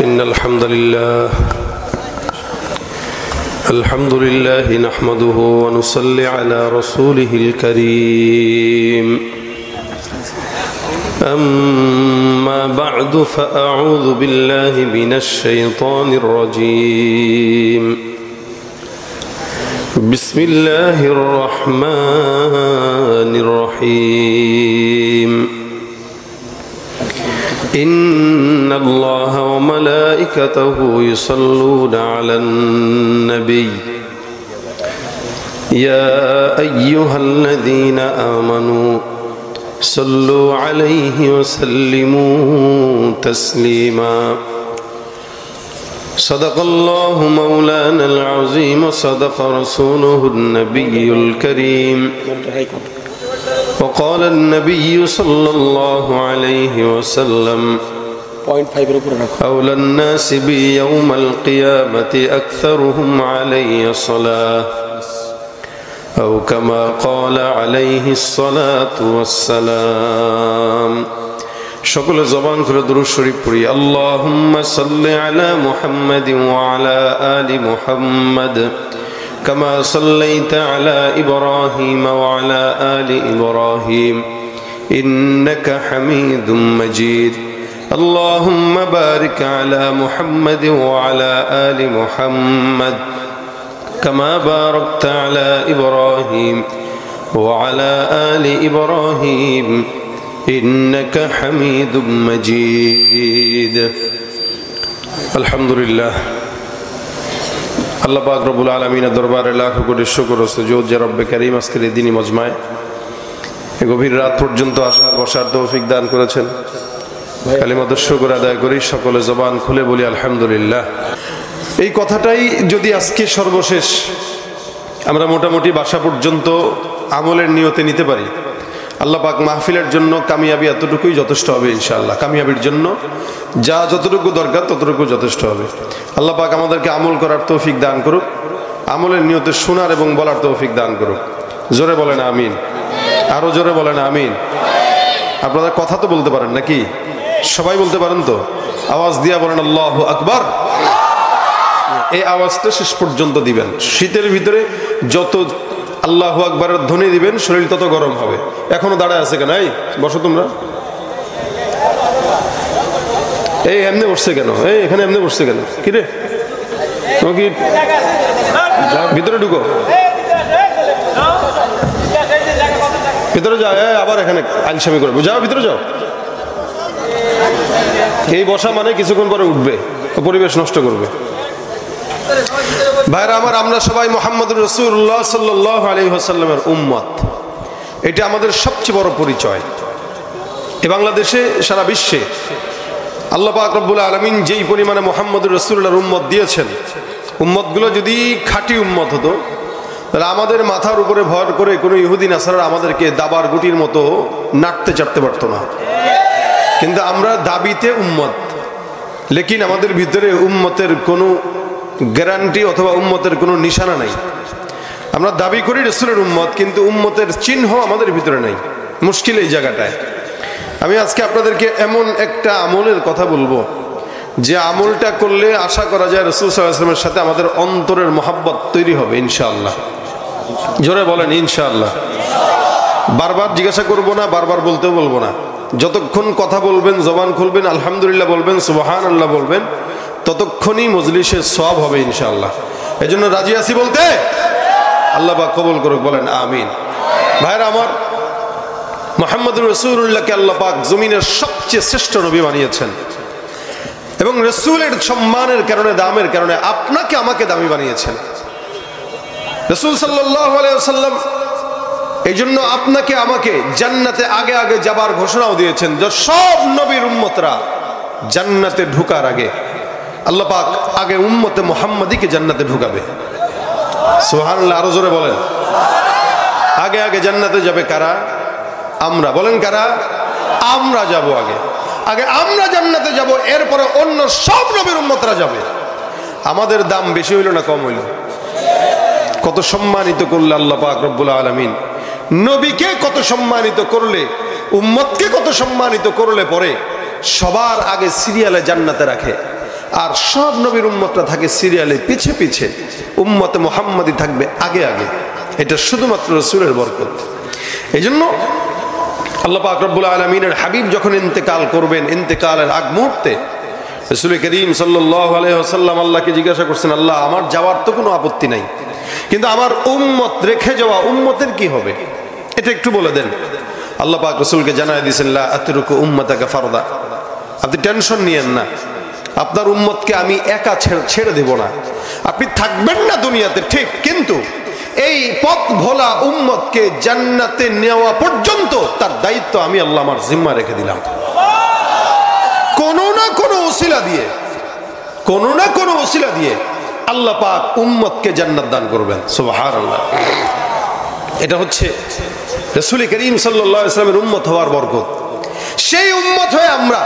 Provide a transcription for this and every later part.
إن الحمد لله نحمده ونصلي على رسوله الكريم أما بعد فأعوذ بالله من الشيطان الرجيم بسم الله الرحمن الرحيم إن الله وملائكته يصلون على النبي يا أيها الذين آمنوا صلوا عليه وسلموا تسليما صدق الله مولانا العظيم وصدق رسوله النبي الكريم وقال النبي صلى الله عليه وسلم أولى الناس بي يوم القيامة أكثرهم علي صلاة أو كما قال عليه الصلاة والسلام সকল জবান খুলে দুরূদ শরীফ পড়ি আল্লাহুম্মা সাল্লি আলা মুহাম্মাদিন ওয়া আলা আলি মুহাম্মাদ كما صليت على إبراهيم وعلى آل إبراهيم إنك حميد مجيد اللهم بارك على محمد وعلى آل محمد كما باركت على إبراهيم وعلى آل إبراهيم إنك حميد مجيد الحمد لله আল্লাহ পাক রব্বুল আলামিনের দরবারে লাখ কোটি শুকর ও সুজুদ যে রব্বে কারীম আজকের এই দিনী মজমায় এই গভীর রাত পর্যন্ত বসার তৌফিক দান করেছেন। কালিমাতুশ শুকর আদায় করি, সকলে জবান খুলে বলি আলহামদুলিল্লাহ। এই কথাটাই যদি আজকে সর্বশেষ আমরা মোটামুটি বাসা পর্যন্ত আমলের নিয়তে নিতে পারি, আল্লাহ পাক মাহফিলের জন্য কামিয়াবি এতটুকুই যথেষ্ট হবে ইনশাআল্লাহ। কামিয়াবির জন্য যা যতটুকু দরকার ততটুকু যথেষ্ট হবে। আল্লাহ পাক আমাদেরকে আমল করার তৌফিক দান করুক, আমলের নিয়তে শোনার এবং বলার তৌফিক দান করুক। জোরে বলেন আমিন, আরো জোরে বলেন আমিন। আপনারা কথা তো বলতে পারেন নাকি? সবাই বলতে পারেন তো? আওয়াজ দিয়া বলেন আল্লাহু আকবার। এই আওয়াজটা শেষ পর্যন্ত দিবেন। শীতের ভিতরে যত আল্লাহু আকবারের ধ্বনি দিবেন শরীর তত গরম হবে। এখনো দাঁড়ায় আছে কেন? এই বসো তোমরা। এই এমনি বসছে কেন? এই এখানে এমনি বসছে কেন? কি রে কি ভিতরে ঢুকো, ভিতরে যাও। আবার এখানে আলসামি করবো, যাও ভিতরে যাও। এই বসা মানে কিছুক্ষণ পরে উঠবে, পরিবেশ নষ্ট করবে। ভাইরা আমার, আমরা সবাই মুহাম্মদুর রাসূলুল্লাহ সাল্লাল্লাহু আলাইহি ওয়াসাল্লামের উম্মত। এটা আমাদের সবচেয়ে বড় পরিচয়। এই বাংলাদেশে, সারা বিশ্বে আল্লাহ পাক রব্বুল আলামিন যেই পরিমাণে মুহাম্মদুর রাসূলুল্লাহর উম্মত দিয়েছেন, উম্মতগুলো যদি খাঁটি উম্মত হতো তাহলে আমাদের মাথার উপরে ভর করে কোনো ইহুদি নাসারা আমাদেরকে দাবার গুটির মতো নাড়তে চাটতে পারতো না। কিন্তু আমরা দাবিতে উম্মত, লেকিন আমাদের ভিতরে উম্মতের কোনো গ্যারান্টি অথবা উম্মতের কোনো নিশানা নাই। আমরা দাবি করি রাসূলের উম্মত, কিন্তু উম্মতের চিহ্ন আমাদের ভিতরে নাই। মুশকিল এই জায়গাটায়। আমি আজকে আপনাদেরকে এমন একটা আমলের কথা বলবো যে আমলটা করলে আশা করা যায় রাসূল সাল্লাল্লাহু আলাইহি ওয়াসাল্লামের সাথে আমাদের অন্তরের মহব্বত তৈরি হবে ইনশাআল্লাহ। জোরে বলেন ইনশাআল্লাহ। বারবার জিজ্ঞাসা করবো না, বারবার বলতেও বলবো না। যতক্ষণ কথা বলবেন, জবান খুলবেন, আলহামদুলিল্লাহ বলবেন, সুবহানাল্লাহ বলবেন, ততক্ষণই মজলিসের সওয়াব হবে ইনশাআল্লাহ। এজন্য রাজি আছি বলতে? আল্লাহ পাক কবুল করুক, বলেন আমিন। ভাইরা আমার, মুহাম্মদুর রাসূলুল্লাহকে আল্লাহ পাক জমিনের সবচেয়ে শ্রেষ্ঠ নবী বানিয়েছেন এবং রাসূলের সম্মানের কারণে, দামের কারণে আপনাকে আমাকে দামি বানিয়েছেন। রাসূল সাল্লাল্লাহু আলাইহি ওয়াসাল্লাম এই জন্য আপনাকে আমাকে জান্নাতে আগে আগে যাবার ঘোষণাও দিয়েছেন যে সব নবীর উম্মতরা জান্নাতে ঢোকার আগে আল্লাহ পাক আগে উম্মতে মুহাম্মাদীকে জান্নাতে ঢুকাবে। সুবহানাল্লাহ, আরো জোরে বলেন। আগে আগে জান্নাতে যাবে কারা? আমরা। বলেন কারা? আমরা যাব আগে। আগে আমরা জান্নাতে যাব, এরপরে অন্য সব নবীর উম্মতরা যাবে। আমাদের দাম বেশি হইল না কম হইল? কত সম্মানিত করলে আল্লাহ পাক রব্বুল আলামিন। নবীকে কত সম্মানিত করলে, উম্মতকে কত সম্মানিত করলে পরে সবার আগে সিরিয়ালে জান্নাতে রাখে। আর সব নবীর উম্মতরা থাকে সিরিয়ালে পিছে পিছে, উম্মতে মুহাম্মাদি থাকবে আগে আগে। এটা শুধুমাত্র রাসূলের বরকত। এই জন্য আল্লাহ পাক রব্বুল আলামিনের হাবিব যখন ইন্তেকাল করবেন, ইন্তেকালের আগ মুহূর্তে রাসূল করিম সাল্লাল্লাহু আলাইহি ওয়াসাল্লাম আল্লাহকে জিজ্ঞাসা করছেন, আল্লাহ আমার যাওয়ার তো কোনো আপত্তি নাই, কিন্তু আমার উম্মত রেখে যাওয়া উম্মতের কি হবে, এটা একটু বলে দেন। আল্লাহ পাক রাসূলকে জানায় দিয়েছেন, লা আতরুকু উম্মাতাকা ফারদা, আপনি টেনশন নিয়েন না, আপনার উম্মতকে আমি একা ছেড়ে দেব না। আপনি থাকবেন না দুনিয়াতে ঠিক, কিন্তু এই পথ ভোলা উম্মতকে জান্নাতে নেওয়া পর্যন্ত তার দায়িত্ব আমি আল্লাহ আমার জিম্মা রেখে দিলাম। কোনো না কোনো ওসিলা দিয়ে, কোনো না কোনো ওসিলা দিয়ে আল্লাহ পাক উম্মতকে জান্নাত দান করবেন। সুবহানাল্লাহ। এটা হচ্ছে রাসূল করিম সাল্লাল্লাহু আলাইহি ওয়াসাল্লামের উম্মত হওয়ার বরকত। সেই উম্মত হয়ে আমরা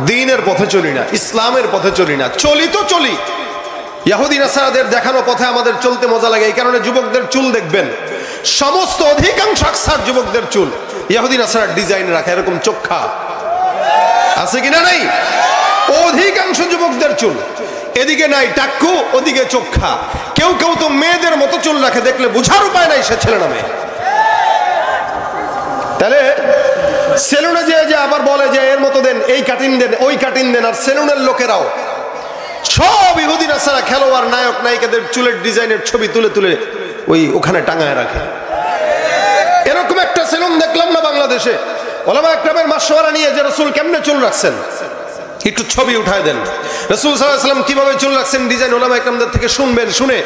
দ্বীনের পথে চলি না, ইসলামের পথে চলি না। চলি তো চলি ইহুদি নাসারাদের দেখানো পথে, আমাদের চলতে মজা লাগে। এই কারণে যুবকদের চুল দেখবেন, সমস্ত অধিকাংশ আকসার যুবকদের চুল ইহুদি নাসারার ডিজাইন রাখা, এরকম চোখা আছে কিনা নাই? অধিকাংশ যুবকদের চুল এদিকে নাই টাক্কু, ওদিকে চোখা। কেউ কেউ তো মেয়েদের মতো চুল রাখে, দেখলে বুঝার উপায় নাই সে ছেলে না মেয়ে। তাহলে সেলুনে যে আবার বলে যে এর মতো দেন, এই কাটিং দেন, ওই কাটিং দেন। আর সেলুনের লোকেরাও সব ইহুদি নাসারা খেলোয়াড় নায়ক নায়িকাদের চুলের ডিজাইনের ছবি তুলে তুলে ওখানে টাঙায় রাখে। এরকম একটা সেলুন দেখলাম না বাংলাদেশে, ওলামা একরামের মাশওয়ারা নিয়ে যে রাসূল কেমনে চুল রাখছেন একটু ছবি উঠায় দেন। রাসূল সাল্লাল্লাহু আলাইহি ওয়াসাল্লাম কিভাবে চুল রাখছেন ডিজাইন ওলামা একরামদের থেকে শুনবেন, শুনে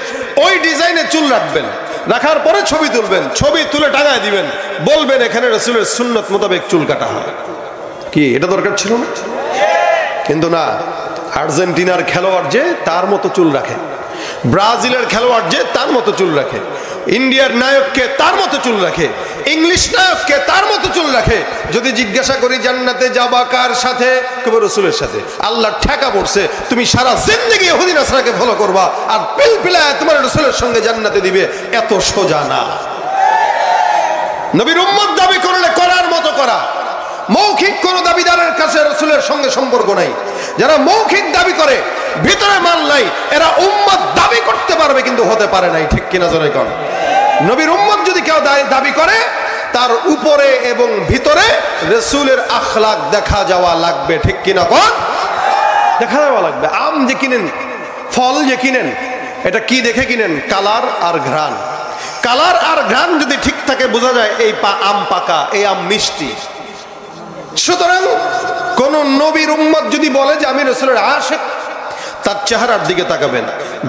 ওই ডিজাইনে চুল রাখবেন, রাখার পরে ছবি তুলবেন, ছবি তুলে টাঙায় দিবেন, বলবেন এখানে রাসূলের সুন্নাত মোতাবেক চুল কাটা হয়। কি এটা দরকার ছিল না? কিন্তু না, আর্জেন্টিনার খেলোয়াড় যে তার মতো চুল রাখে, ব্রাজিলের খেলোয়াড় যে তার মতো চুল রাখে, ইন্ডিয়ার নায়ককে তার মতো চুল রাখে, ইংলিশ নায়ককে তার মতো চুল রাখে। যদি জিজ্ঞাসা করি জান্নাতে যাবা কার সাথে, কবে রাসূলের সাথে। আল্লাহ ঠেকা পড়ছে, তুমি সারা জিন্দেগি ইহুদি নাসারাকে ফলো করবা আর পিলপিলায় তোমার রাসূলের সঙ্গে জান্নাতে দিবে, এত সোজা না। নবীর উম্মত দাবি করলে করার মতো করা, মৌখিক কোন দাবিদারের কাছে রাসূলের সঙ্গে সম্পর্ক নাই। যারা মৌখিক দাবি করে ভিতরে মাল নাই, এরা উম্মত দাবি করতে পারবে কিন্তু হতে পারে নাই। ঠিক কিনা জোরে কোন? নবীর উম্মত যদি কেউ দাবি করে, তার উপরে এবং ভিতরে রাসূলের আখলাক দেখা যাওয়া লাগবে। ঠিক কিনা কোন? দেখা যাওয়া লাগবে। আম যে কিনেন, ফল যে কিনেন, এটা কি দেখে কিনেন? কালার আর ঘ্রাণ। কালার আর ঘ্রাণ যদি ঠিক থাকে বোঝা যায় এই আম পাকা, এই আম মিষ্টি। সুতরাং কোন নবীর উম্মত যদি বলে যে আমি রাসূলের আশিক, তার চেহারার দিকে তাকাবেন,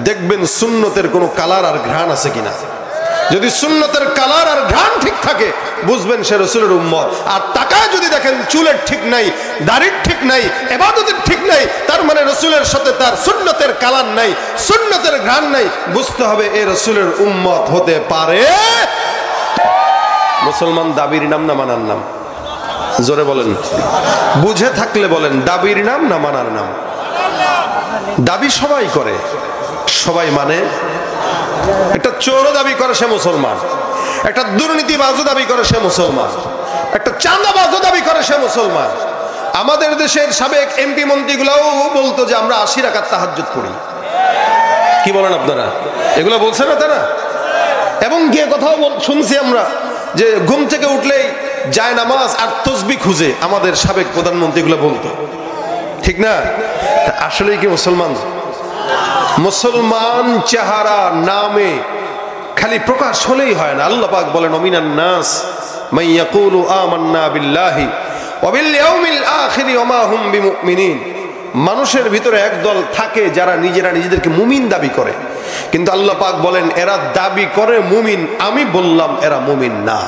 দেখবেন সুন্নতের কোনো কালার আর ঘ্রাণ আছে কিনা। যদি সুন্নতের কালার আর ঘ্রাণ ঠিক থাকে, বুঝবেন সে রাসূলের উম্মত। আর তাকায় যদি দেখেন চুলের ঠিক নাই, দাড়ির ঠিক নাই, ইবাদতের ঠিক নাই, তার মানে রাসূলের সাথে তার সুন্নতের কালার নাই, সুন্নতের ঘ্রাণ নাই, বুঝতে হবে এই রাসূলের উম্মত হতে পারে। মুসলমান দাবির নাম না মানার নাম? জোরে বলেন, বুঝে থাকলে বলেন, দাবির নাম না মানার নাম? দাবি সবাই করে, সবাই মানে। একটা চোর দাবি করে সে মুসলমান, একটা দুর্নীতিবাজও দাবি করে সে মুসলমান, একটা চাঁদাবাজও দাবি করে সে মুসলমান। আমাদের দেশের সাবেক এমপি মন্ত্রীগুলাও বলতো যে আমরা 80 রাকাত তাহাজ্জুদ পড়ি। কি বলেন আপনারা? এগুলো বলছে না তারা? এবং গিয়ে কথাও শুনছি আমরা যে ঘুম থেকে উঠলেই যায় নামাজ আর তসবিহ খুঁজে, আমাদের সাবেক প্রধানমন্ত্রীগুলো বলতো। ঠিক না? আসলেই কি মুসলমান? মুসলমান চেহারা নামে খালি প্রকাশ হলেই হয় না। আল্লাহ পাক বলেন, ওমিনান নাস মান ইয়াকুলু আমান্না বিল্লাহি ওয়া বিল ইয়াউমিল আখির ওয়া মা হুম বিমুমিনিন। মানুষের ভিতরে একদল থাকে যারা নিজেরা নিজেদেরকে মুমিন দাবি করে, কিন্তু আল্লাহ পাক বলেন এরা দাবি করে মুমিন, আমি বললাম এরা মুমিন না।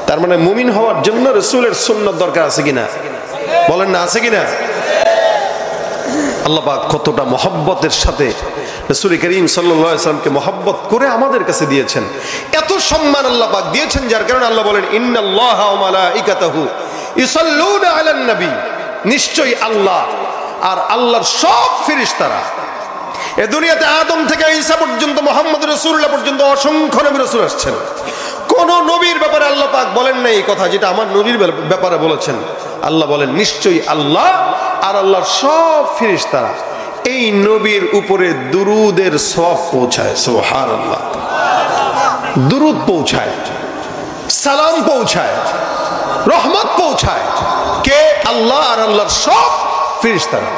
তার মানে মুমিন হওয়ার জন্য রাসূলের সুন্নাত দরকার আছে কিনা? বলেন না, আছে কিনা? আল্লাহ পাক কতটা মহব্বতের সাথে রাসূল করিম সাল্লাল্লাহু আলাইহি ওয়াসাল্লামকে মহব্বত করে আমাদের কাছে দিয়েছেন। এত সম্মান আল্লাহ পাক দিয়েছেন, যার কারণে আল্লাহ বলেন, ইন্নাল্লাহা ওয়া মালাইকাতাহু ইউসাল্লুনা আলান নবী। নিশ্চয়ই আল্লাহ আর আল্লাহর সব ফেরেশতারা, এই দুনিয়াতে আদম থেকে ঈসা পর্যন্ত, মুহাম্মদ রাসূলুল্লাহ পর্যন্ত অসংখ্য নবী রাসূল আসছেন। কোন নবীর ব্যাপারে আল্লাহ পাক বলেন না এই কথা যেটা আমার নবীর ব্যাপারে বলেছেন। আল্লাহ বলেন নিশ্চয়ই আল্লাহ আর আল্লাহর সব ফেরেশতারা এই নবীর উপরে দুরুদের সওয়াব পৌঁছায়। সুবহানাল্লাহ। দুরুদ পৌঁছায়, সালাম পৌঁছায়, রহমত পৌঁছায়। কে? আল্লাহ আর আল্লাহর সব ফেরেশতারা।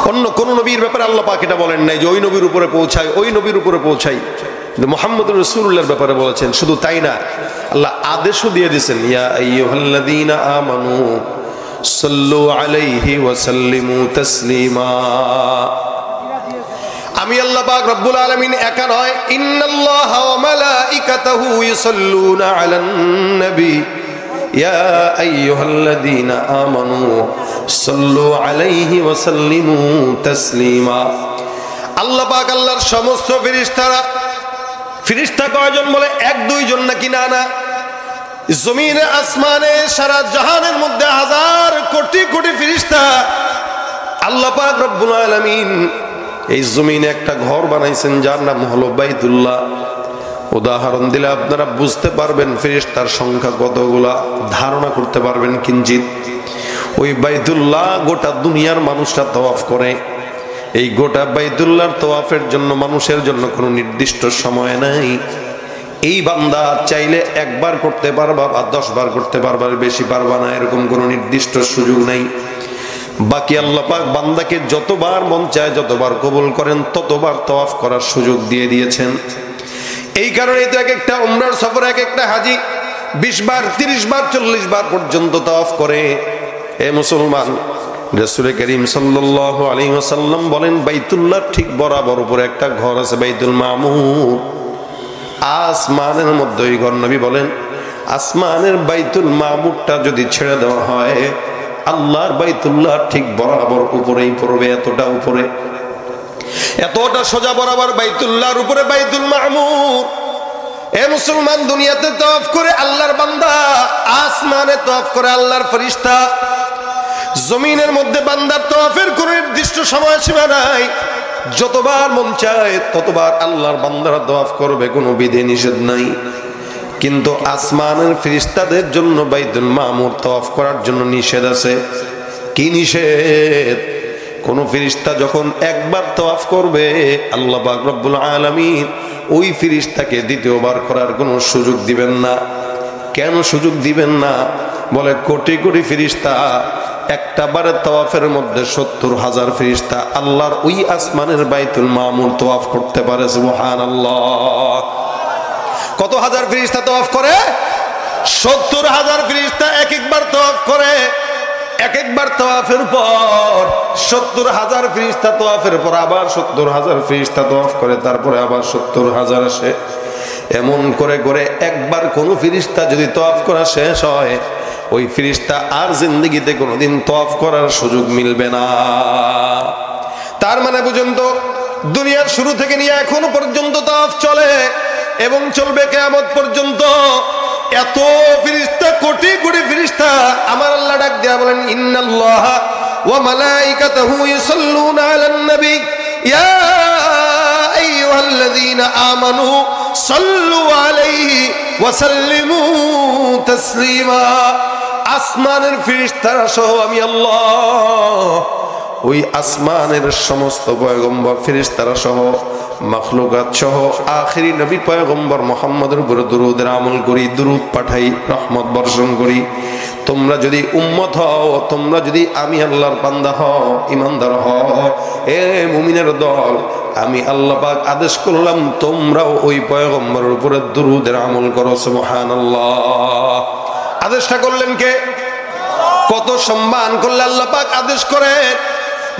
অন্য কোন নবীর ব্যাপারে আল্লাহ পাক এটা বলেন নাই যে ওই নবীর উপরে পৌঁছায়, ওই নবীর উপরে পৌঁছায়। কিন্তু মুহাম্মদুর রাসূলুল্লাহর ব্যাপারে বলেছেন। শুধু তাই না, আল্লাহ আদেশও দিয়ে দিয়েছেন, ইয়া আইয়ুহাল্লাযীনা আমানু সাল্লু আলাইহি ওয়া সাল্লিমু তাসলিমা। আমি আল্লাহ পাক রব্বুল আলামিন একা নয়, ইন্নাল্লাহা ওয়া মালাইকাতাহু ইউসাল্লুনা আলান নবী ইয়া আইয়ুহাল্লাযীনা আমানু সাল্লু আলাইহি ওয়া সাল্লিমু তাসলিমা। আল্লাহ পাক আল্লাহর সমস্ত ফেরেশতারা, ফেরেশতা কয়জন বলে? এক দুইজন নাকি? না না, জমিনে আসমানে সারা জাহানের মধ্যে হাজার কোটি কোটি ফেরেশতা। আল্লাহ পাক রব্বুল আলামিন এই জমিনে একটা ঘর বানাইছেন যার নাম হলো বাইতুল্লাহ। উদাহরণ দিলে আপনারা বুঝতে পারবেন ফেরেশতার সংখ্যা কতগুলা, ধারণা করতে পারবেন কিঞ্চিত। ওই বাইতুল্লাহ গোটা দুনিয়ার মানুষরা তওয়াফ করে। এই গোটা বাইতুল্লাহর তওয়াফের জন্য মানুষের জন্য কোনো নির্দিষ্ট সময় নাই। এই বান্দা চাইলে একবার করতে পারবা বা 10 বার করতে পারবা, বেশি পারবা না, এরকম কোনো নির্দিষ্ট সুযোগ নাই। বাকি আল্লাহ পাক বান্দাকে যতবার মন চায় যতবার কবুল করেন ততবার তওয়াফ করার সুযোগ দিয়ে দিয়েছেন। এই কারণেই তো এক একটা উমরার সফরে এক একটা হাজি 20 বার 30 বার 40 বার পর্যন্ত তওয়াফ করে। এ মুসলমান, রাসূল করিম সাল্লাল্লাহু আলাইহি ওয়াসাল্লাম বলেন বাইতুল্লাহ ঠিক বরাবর উপরে একটা ঘর আছে বাইতুল মামুর, আসমানের মধ্যে ওই ঘর। নবী বলেন আসমানের বাইতুল মামুরটা যদি ছেড়ে দেওয়া হয় আল্লাহর বাইতুল্লাহ ঠিক বরাবর উপরেই পড়বে, এতটা উপরে, এতটা সোজা বরাবর বাইতুল্লাহর উপরে বাইতুল মামুর। এ মুসলমান, দুনিয়াতে তওয়াফ করে আল্লাহর বান্দা, আসমানে তওয়াফ করে আল্লাহর ফেরেশতা। জমিনের মধ্যে বান্দার তওয়াফের কোনো নির্দিষ্ট সময়সীমা নাই, যতবার মন চায় ততবার আল্লাহর বান্দারা তওয়াফ করবে, কোনো বিধি নিষেধ নাই। কিন্তু আসমানের ফেরেশতাদের জন্য বাইতুল মামুর তওয়াফ করার জন্য নিষেধ আছে। কি নিষেধ? কোন ফেরেশতা যখন একবার তওয়াফ করবে আল্লাহ পাক রব্বুল আলামিন ওই ফেরেশতাকে দ্বিতীয়বার করার কোনো সুযোগ দিবেন না। কেন সুযোগ দিবেন না? বলে কোটি কোটি ফেরেশতা একটা বারে তওয়াফের মধ্যে 70,000 ফেরেশতা আল্লাহর ওই আসমানের বাইতুল মামুর তওয়াফ করতে পারে। সুবহানাল্লাহ। কত হাজার ফেরেশতা তওয়াফ করে? 70,000 ফেরেশতা এক একবার তওয়াফ করে। এক একবার তওয়াফের পর 70,000 ফেরেশতা তওয়াফের পর আবার 70,000 ফেরেশতা তওয়াফ করে, তারপরে আবার 70,000 আসে। এমন করে করে একবার কোন ফেরেশতা যদি তওয়াফ করা শেষ হয় ওই ফেরেশতা আর জিন্দেগিতে কোনোদিন তওয়াফ করার সুযোগ মিলবে না। তার মানে পর্যন্ত দুনিয়ার শুরু থেকে নিয়ে এখনো পর্যন্ত তওয়াফ চলে এবং চলবে কিয়ামত পর্যন্ত। এত ফেরেশতা, কোটি কোটি ফেরেশতা। আমার আল্লাহ ডাক দিয়া বলেন ইন্নাল্লাহা ওয়া মালাইকাতাহু ইউসাল্লুনা আলান নবী ইয়া আইয়ুহাল্লাযীনা আমানু সাল্লু আলাইহি ওয়া সাল্লিমু তাসলিমা। আসমানের ফেরেশতারা সহ আমি আল্লাহ ওই আসমানের সমস্ত পয়গম্বর ফেরেশতারা সহ মাখলুকাত সহ আখিরি নবী পয়গম্বর মুহাম্মদের উপর দুরূদের আমল করি, দুরূদ পাঠাই, রহমত বর্ষণ করি। তোমরা যদি উম্মত হও, তোমরা যদি আমি আল্লাহর বান্দা হও, ইমানদার হও, এ মুমিনের দল, আমি আল্লাহ পাক আদেশ করলাম তোমরাও ওই পয়গম্বরের উপরে দুরূদের আমল করো। সুবহানাল্লাহ। আদেশটা করলেন কে? কত সম্মান করলে আল্লাহ পাক আদেশ করেন।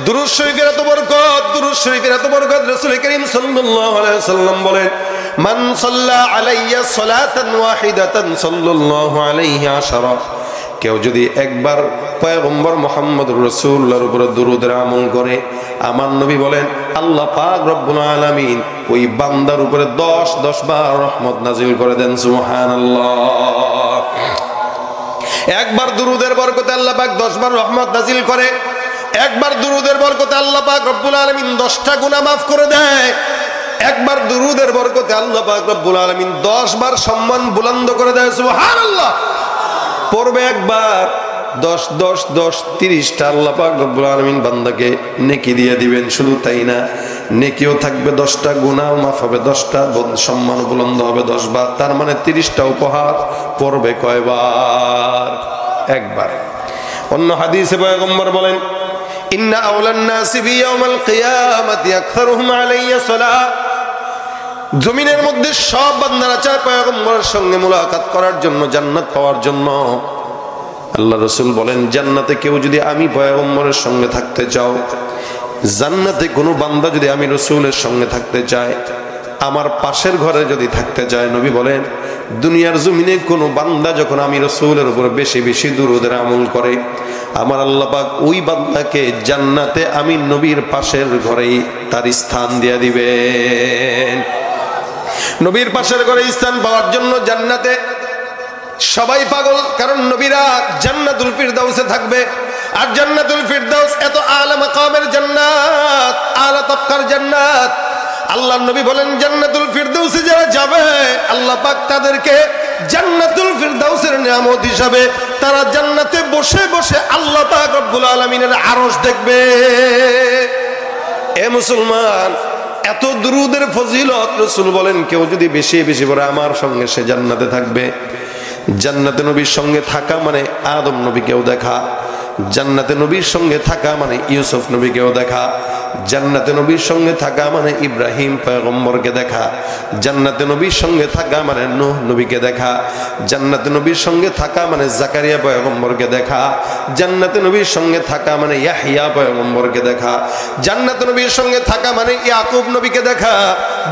দুরূদ শরীফের এত বরকত, দুরূদ শরীফের এত বরকত। রাসূল করিম সাল্লাল্লাহু আলাইহি ওয়াসাল্লাম বলেন মান সাল্লা আলাইয়া সালাতান ওয়াহিদাতান সাল্লাল্লাহু আলাইহি আশারা। কেউ যদি একবার পয়গম্বর মুহাম্মদুর রাসূলুল্লাহর উপর দুরূদের আমল করে, আমার নবী বলেন আল্লাহ পাক রব্বুল আলামিন ওই বান্দার উপরে 10 বার রহমত নাজিল করে দেন। সুবহানাল্লাহ। একবার দুরূদের বরকতে আল্লাহ পাক 10 বার রহমত নাজিল করে। একবার দুরূদের বরকতে আল্লাহ পাক রব্বুল আলামিন 10টা গুনাহ মাফ করে দেয়। একবার দুরুদের বরকতে আল্লাহ পাক রব্বুল আলামিন 10 বার সম্মান বুলন্দ করে দেয়। সুবহানাল্লাহ। পড়বে একবার 10 10 10 30টা আল্লাহ পাক রব্বুল আলামিন বান্দাকে নেকি দিয়ে দিবেন। শুধু তাই না, নেকিও থাকবে 10টা, গুনাহও মাফ হবে 10টা, সম্মান বুলন্দ হবে 10 বার। তার মানে 30টা উপহার পড়বে কয়বার? একবার। অন্য হাদিসে পয়গম্বর বলেন, ইন্না আওলান নাসি বিয়াউমিল কিয়ামাতি আকসারুহুম আলাইয়া সালাত। জমিনের মধ্যে সব বান্দারা চায় পয়গম্বরের সঙ্গে মুলাকাত করার জন্য, জান্নাত পাওয়ার জন্য। আল্লাহ রাসূল বলেন, জান্নাতে কেউ যদি আমি পয়গম্বরের সঙ্গে থাকতে চাও, জান্নাতে কোনো বান্দা যদি আমি রাসূলের সঙ্গে থাকতে চায়, আমার পাশের ঘরে যদি থাকতে চায়, নবী বলেন দুনিয়ার জমিনে কোনো বান্দা যখন আমি রাসূলের উপর বেশি বেশি দুরূদের আমল করে, আমার আল্লাহ পাক ওই বান্দাকে জান্নাতে আমি নবীর পাশের ঘরেই তার স্থান দিয়ে দিবেন। নবীর পাশের ঘরে স্থান পাওয়ার জন্য জান্নাতে সবাই পাগল, কারণ নবীরা জান্নাতুল ফিরদাউসে থাকবে। আর জান্নাতুল ফিরদাউস এত আলা মাকামের জান্নাত, আলা তাবকার জান্নাত। আল্লাহর নবী বলেন, জান্নাতুল ফিরদাউসে যারা যাবে আল্লাহ পাক তাদেরকে জান্নাতুল ফিরদাউসের নিয়ামত হিসাবে তারা জান্নাতে বসে বসে আল্লাহ পাক রব্বুল আলামিনের আরশ দেখবে। এ মুসলমান, এত দুরূদের ফজিলত রাসূল বলেন কেউ যদি বেশি বেশি করে আমার সঙ্গে সে জান্নাতে থাকবে। জান্নাতে নবীর সঙ্গে থাকা মানে আদম নবীকেও দেখা, জান্নাতে নবীর সঙ্গে থাকা মানে ইউসুফ নবীকেও দেখা, জান্নাতে নবীর সঙ্গে থাকা মানে ইব্রাহিম পয়গম্বরকে দেখা, জান্নাতে নবীর সঙ্গে থাকা মানে নূহ নবীকে দেখা, জান্নাতে নবীর সঙ্গে থাকা মানে জাকারিয়া পয়গম্বরকে দেখা, জান্নাতে নবীর সঙ্গে থাকা মানে ইয়াহইয়া পয়গম্বরকে দেখা, জান্নাতে নবীর সঙ্গে থাকা মানে ইয়াকুব নবীকে দেখা,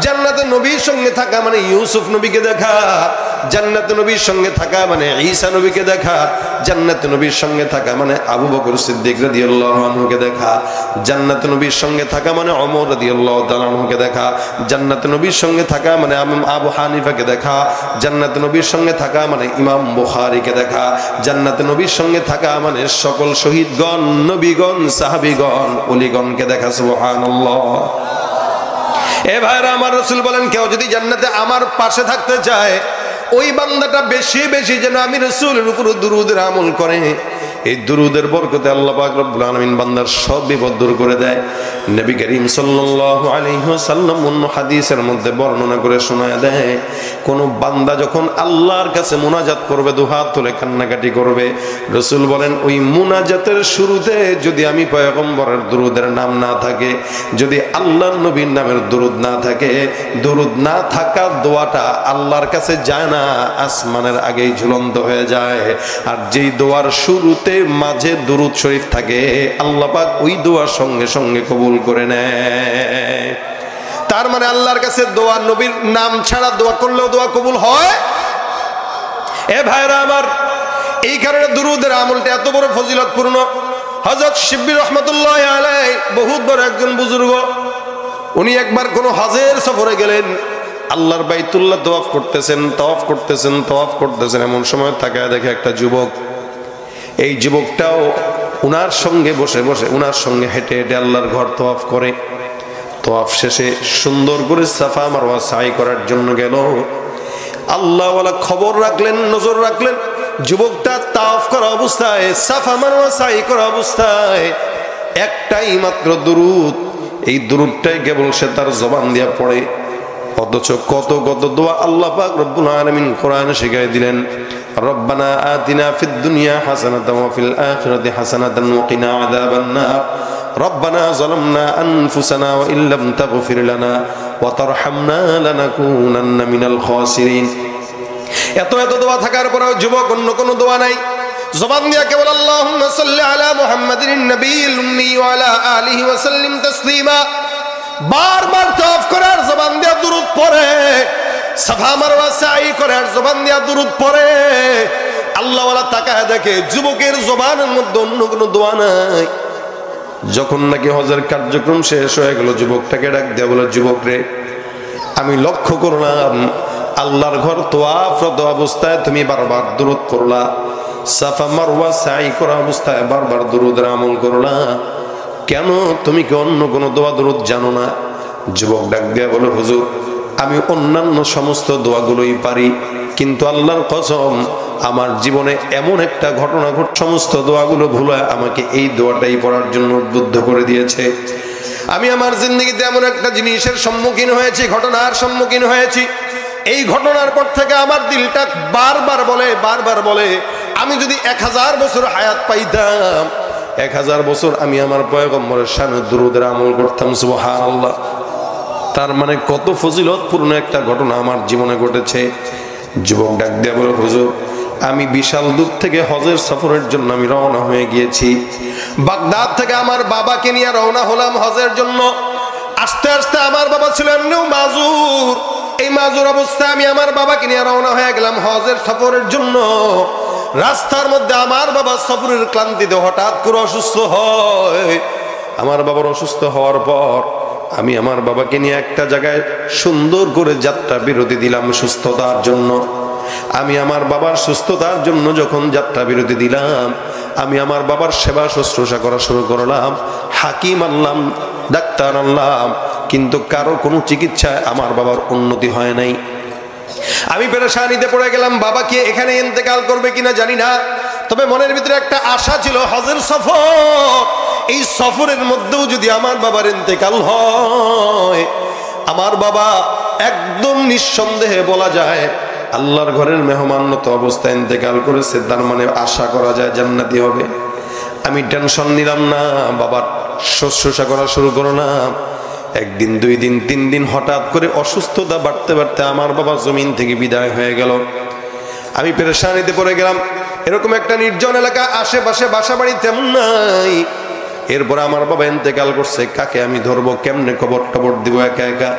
জান্নাতে নবীর সঙ্গে থাকা মানে ইউসুফ নবীকে দেখা, জান্নাতে নবীর সঙ্গে থাকা মানে ঈসা নবীকে দেখা, জান্নাতে নবীর সঙ্গে থাকা মানে আবু বকর সিদ্দিক রাদিয়াল্লাহু আনহুকে দেখা, জান্নাতে নবীর সঙ্গে থাকা মানে ওমর রাদিয়াল্লাহু তাআলা আনহুকে দেখা, জান্নাতে নবীর সঙ্গে থাকা মানে আবু হানিফাকে দেখা, জান্নাতে নবীর সঙ্গে থাকা মানে ইমাম বুখারীকে দেখা, জান্নাতে নবীর সঙ্গে থাকা মানে সকল শহীদগণ, নবীগণ, সাহাবীগণ, ওলিগণকে দেখা। সুবহানাল্লাহ। এ ভাইরা আমার, রাসূল বলেন কেউ যদি জান্নাতে আমার পাশে থাকতে চায়, ওই বান্দাটা বেশি বেশি যেন আমি রাসূলের উপর দুরূদের আমল করে। এই দুরূদের বরকতে আল্লাহ পাক রব্বুল আলামিন বান্দার সব বিপদ দূর করে দেয়। নবী করিম সাল্লাল্লাহু আলাইহি ওয়াসাল্লাম অন্য হাদিসের মধ্যে বর্ণনা করে শোনায় দেয়, কোন বান্দা যখন আল্লাহর কাছে মুনাজাত করবে, দুহাত তুলে কান্নাকাটি করবে, রাসূল বলেন ওই মুনাজাতের শুরুতে যদি আমি পয়গম্বরের দুরূদের নাম না থাকে, যদি আল্লাহর নবীর নামের দুরূদ না থাকে, দুরূদ না থাকা দোয়াটা আল্লাহর কাছে যায় না, আসমানের আগেই ঝুলন্ত হয়ে যায়। আর যেই দোয়ার শুরুতে মাঝে দুরূদ শরীফ থাকে, আল্লাহ পাক ওই দোয়ার সঙ্গে সঙ্গে কবুল করে নেয়। তার মানে আল্লাহর কাছে দোয়া, নবীর নাম ছাড়া দোয়া করলেও দোয়া কবুল হয়। এ ভাইরা আমার, এই কারণে দুরূদের আমলটা এত বড় ফজিলতপূর্ণ। হযরত শিবলি রাহমাতুল্লাহি আলাইহি বহুত বড় একজন বুজুর্গ, উনি একবার কোন হজের সফরে গেলেন, আল্লাহর বাইতুল্লাহ তওয়াফ করতেছেন, তওয়াফ করতেছেন, তওয়াফ করতেছেন। এমন সময় তাকায় দেখে একটা যুবক, এই যুবকটাও উনার সঙ্গে বসে বসে, উনার সঙ্গে হেঁটে হেঁটে আল্লাহর ঘর তওয়াফ করে। তওয়াফ শেষে সুন্দর করে সাফা মারওয়া সাই করার জন্য গেল। আল্লাহওয়ালা খবর রাখলেন, নজর রাখলেন, যুবকটা তাওয়াফ করা অবস্থায়, সাফা মারওয়া সাই করা অবস্থায় একটাই মাত্র দুরূদ, এই দুরূদটাই কেবল সে তার জবান দিয়ে পড়ে। অথচ কত কত দোয়া আল্লাহ পাক রব্বুল আলামিন কোরআনে শিখিয়ে দিলেন। রব্বানা আতিনা ফিদ দুনিয়া হাসানাতাও ওয়া ফিল আখিরাতি হাসানাতাও ওয়া কিনা আযাবান নার। রব্বানা যালামনা আনফুসানা ওয়া ইল্লাম তাগফির লানা ওয়া তারহামনা লানাকুনান্না মিনাল খাসিরিন। এত এত দোয়া থাকার পরেও যুবক অন্য কোনো দোয়া নাই, জবান দিয়া কেবল আল্লাহুম্মা সাল্লি আলা মুহাম্মাদিন নবিয়্যিল উম্মি ওয়া আলা আলিহি ওয়া সাল্লিম তাসলিমা। বারবার তওয়াফ করার জবান দিয়া দুরূদ পড়ে, সাফা মারওয়া সাই করার জবান দিয়া দুরূদ পড়ে। আল্লাহ ওয়ালা তাকায় দেখে যুবকের জবানের মধ্যে অন্য কোনো দোয়া নাই। যখন নাকি হজের কার্যক্রম শেষ হয়ে গেল, যুবকটাকে ডাক দেয়া বলে, যুবক রে, আমি লক্ষ্য করলাম আল্লাহর ঘর তওয়াফরত অবস্থায় তুমি বারবার দুরূদ পড়লা, সাফা মারওয়া সাই করা অবস্থায় বারবার দুরূদের আমল করলা, কেন? তুমি কি অন্য কোনো দোয়া দুরূদ জানো না? যুবক ডাক দিয়া বলে, হুজুর আমি অন্যান্য সমস্ত দোয়াগুলোই পারি, কিন্তু আল্লাহর কসম আমার জীবনে এমন একটা ঘটনা সমস্ত দোয়াগুলো ভুলে আমাকে এই দোয়াটাই পড়ার জন্য উদ্বুদ্ধ করে দিয়েছে। আমি আমার জিন্দগিতে এমন একটা জিনিসের সম্মুখীন হয়েছি, ঘটনার সম্মুখীন হয়েছি, এই ঘটনার পর থেকে আমার দিলটা বারবার বলে আমি যদি 1000 বছর হায়াত পাইতাম, 1000 বছর আমি আমার পয়গম্বরের শানে দুরূদের আমল করতাম। সুবহানাল্লাহ। তার মানে কত ফজিলতপূর্ণ একটা ঘটনা আমার জীবনে ঘটেছে। যুবক ডাক দিয়ে বলে, হুজুর আমি বিশাল দূর থেকে হজের সফরের জন্য আমি রওনা হয়ে গিয়েছি। বাগদাদ থেকে আমার বাবাকে নিয়ে রওনা হলাম হজের জন্য। আস্তে আস্তে আমার বাবা ছিলেন মাজুর, এই মাজুর অবস্থায় আমি আমার বাবাকে নিয়ে রওনা হয়ে গেলাম হজের সফরের জন্য। রাস্তার মধ্যে আমার বাবা সফরের ক্লান্তিতে হঠাৎ করে অসুস্থ হয়। আমার বাবার অসুস্থ হওয়ার পর আমি আমার বাবাকে নিয়ে একটা জায়গায় সুন্দর করে যাত্রা বিরতি দিলাম সুস্থতার জন্য। আমি আমার বাবার সুস্থতার জন্য যখন যাত্রা বিরতি দিলাম, আমি আমার বাবার সেবা শুশ্রূষা করা শুরু করলাম। হাকিম আনলাম, ডাক্তার আনলাম, কিন্তু কারো কোনো চিকিৎসায় আমার বাবার উন্নতি হয় নাই। আমি পেরেশানিতে পড়ে গেলাম। বাবা কি এখানে ইন্তেকাল করবে কিনা জানি না, তবে মনের ভিতরে একটা আশা ছিল হজের সফর, এই সফরের মধ্যেও যদি আমার বাবার ইন্তেকাল হয়, আমার বাবা একদম নিঃসন্দেহে বলা যায় আল্লাহর ঘরের মেহমান মতো অবস্থায় ইন্তেকাল করেছে, তার মানে আশা করা যায় জান্নাতি হবে। আমি টেনশন নিলাম না, বাবার শুশ্রূষা করা শুরু করলাম। একদিন, 2 দিন, 3 দিন, হঠাৎ করে অসুস্থতা বাড়তে বাড়তে আমার বাবা জমিন থেকে বিদায় হয়ে গেল। আমি পেরেশানিতে পড়ে গেলাম। এরকম একটা নির্জন এলাকা, আশেপাশে বাসা বাড়ি তেমন নাই। এরপর আমার বাবা ইন্তেকাল করছে, কাকে আমি ধরবো, কেমনে খবর টবর দিব একা একা।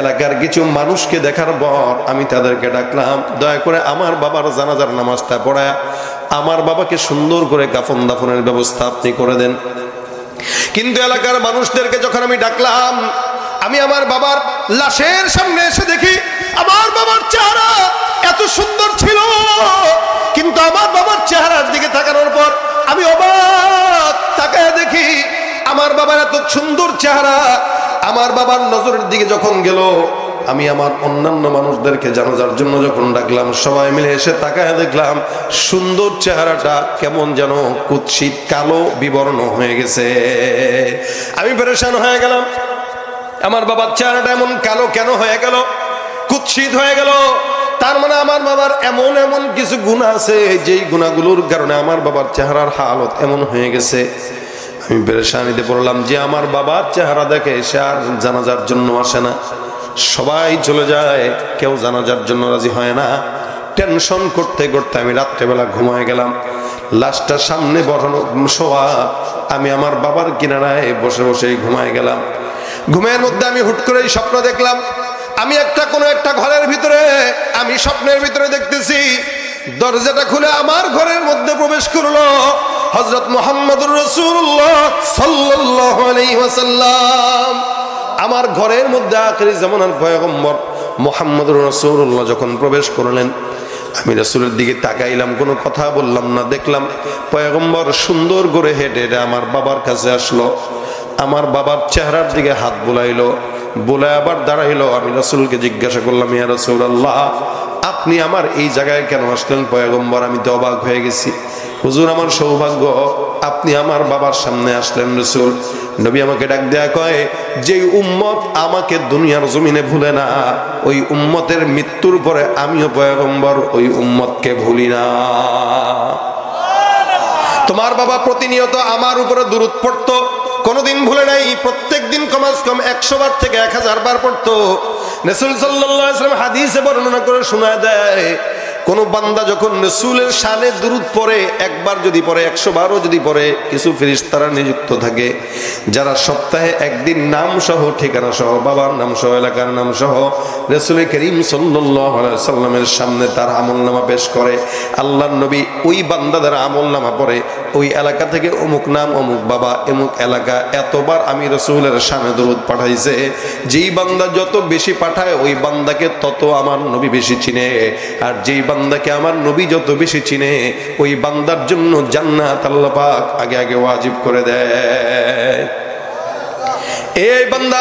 এলাকার কিছু মানুষকে দেখার পর আমি তাদেরকে ডাকলাম, দয়া করে আমার বাবার জানাজার নামাজটা পড়ায় আমার বাবাকে সুন্দর করে কাফন দাফনের ব্যবস্থা আপনি করে দেন। কিন্তু এলাকার মানুষদেরকে যখন আমি ডাকলাম, আমি আমার বাবার লাশের সামনে এসে দেখি আমার বাবার চেহারা এত সুন্দর ছিল, কিন্তু আমার বাবার চেহারার দিকে তাকানোর পর আমি অবাক, তাকায় দেখি আমার বাবার এত সুন্দর চেহারা। আমার বাবার নজরের দিকে যখন গেল, আমি আমার অন্যান্য মানুষদেরকে জানাজার জন্য যখন ডাকলাম, সবাই মিলে এসে তাকায় দেখলাম সুন্দর চেহারাটা কেমন যেন কুৎসিত কালো বিবর্ণ হয়ে গেছে। আমি পেরেশান হয়ে গেলাম, আমার বাবার চেহারাটা এমন কালো কেন হয়ে গেল, কুৎসিত হয়ে গেল? তার মানে আমার বাবার এমন এমন কিছু গুনাহ আছে, যেই গুনাহগুলোর কারণে আমার বাবার চেহারার হালত এমন হয়ে গেছে। আমি পেরেশানিতে পড়লাম যে আমার বাবার চেহারা দেখে সে আর জানাজার জন্য আসে না, সবাই চলে যায়, কেউ জানাজার জন্য রাজি হয় না। টেনশন করতে করতে আমি রাত্রেবেলা ঘুমায় গেলাম। লাশটা সামনে বসানো শোয়া, আমি আমার বাবার কিনারায় বসে বসে ঘুমায় গেলাম। ঘুমের মধ্যে আমি হুট করেই স্বপ্ন দেখলাম, আমি কোনো একটা ঘরের ভিতরে, আমি স্বপ্নের ভিতরে দেখতেছি দরজাটা খুলে আমার ঘরের মধ্যে প্রবেশ করলো হযরত মুহাম্মদুর রাসূলুল্লাহ সাল্লাল্লাহু আলাইহি ওয়াসাল্লাম। আমার ঘরের মধ্যে আখিরি জামানার পয়গম্বর মুহাম্মদুর রাসূলুল্লাহ যখন প্রবেশ করলেন, আমি রাসূলের দিকে তাকাইলাম, কোনো কথা বললাম না। দেখলাম পয়গম্বর সুন্দর করে হেঁটে হেঁটে আমার বাবার কাছে আসলো, আমার বাবার চেহারার দিকে হাত বুলাইলো, বলে আবার দাঁড়াইলো। আমি রাসূলকে জিজ্ঞাসা করলাম, ইয়া রাসূলুল্লাহ, আপনি আমার এই জায়গায় কেন আসলেন পয়গম্বর? আমি তো অবাক হয়ে গেছি। হুজুর, আমার সৌভাগ্য আপনি আমার বাবার সামনে আসলেন। রাসূল নবী আমাকে ডাক দেয়া কয়, যেই উম্মত আমাকে দুনিয়ার জমিনে ভুলে না, ওই উম্মতের মৃত্যুর পরে আমিও পয়গম্বর ওই উম্মতকে ভুলি না। তোমার বাবা প্রতিনিয়ত আমার উপরে দুরূদ পড়তো, কোনদিন ভুলে নাই। প্রত্যেক দিন কমাস কম 100 বার থেকে 1000 বার পড়তো। রাসূল সাল্লাল্লাহু আলাইহি ওয়াসাল্লাম হাদিসে বর্ণনা করে শোনায় দেয়, কোন বান্দা যখন রাসূলের শানে দুরূদ পড়ে, একবার যদি পড়ে, 100 বারও যদি পড়ে, কিছু ফেরেশতারা নিযুক্ত থাকে যারা সপ্তাহে একদিন নাম সহ, ঠিকানা সহ, বাবার নাম সহ, এলাকার নাম সহ রাসূল করিম সাল্লাল্লাহু আলাইহি ওয়াসাল্লামের সামনে তার আমলনামা পেশ করে। আল্লাহর নবী ওই বান্দাদের আমলনামা পড়ে, ওই এলাকা থেকে অমুক নাম, অমুক বাবা, অমুক এলাকা, এতবার আমি রাসূলের শানে দুরূদ পাঠাইছে। যেই বান্দা যত বেশি পাঠায়, ওই বান্দাকে তত আমার নবী বেশি চিনে। আর যেই বান্দাকে আমার নবী যত বেশি চিনে, ওই বান্দার জন্য জান্নাত আল্লাহ পাক আগে আগে ওয়াজিব করে দেয়। এই বান্দা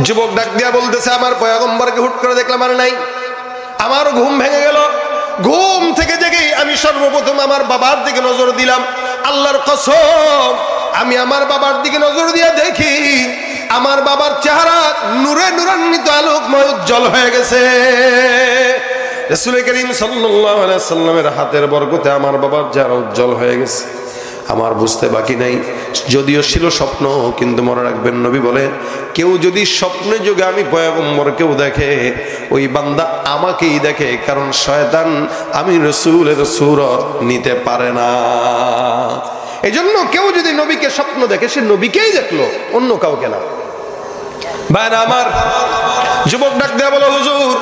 যুবক ডাক দিয়া বলতেছে, আমার পয়গম্বরকে হুট করে দেখলাম আর নাই। আমার ঘুম ভেঙে গেল। ঘুম থেকে জেগে আমি সর্বপ্রথম আমার বাবার দিকে নজর দিলাম। আল্লাহর কসম, আমি আমার বাবার দিকে নজর দিয়ে দেখি আমার বাবার চেহারা নূরে নূরান্বিত আলোকময় উজ্জ্বল হয়ে গেছে। রাসূল করিম সাল্লাল্লাহু আলাইহি সাল্লামের হাতের বরকতে আমার বাবার চেহারা উজ্জ্বল হয়ে গেছে। আমার বুঝতে বাকি নাই, যদিও ছিল স্বপ্ন, কিন্তু মনে রাখবেন নবী বলে, কেউ যদি স্বপ্নে যুগে আমি পয়গম্বর কেউ দেখে, ওই বান্দা আমাকেই দেখে, কারণ শয়তান আমি রাসূলের সূরত নিতে পারে না। এই জন্য কেউ যদি নবীকে স্বপ্ন দেখে, সে নবীকেই দেখলো, অন্য কাউকে না। ভাইরা আমার, যুবক ডাক দেয়া বলো, হুজুর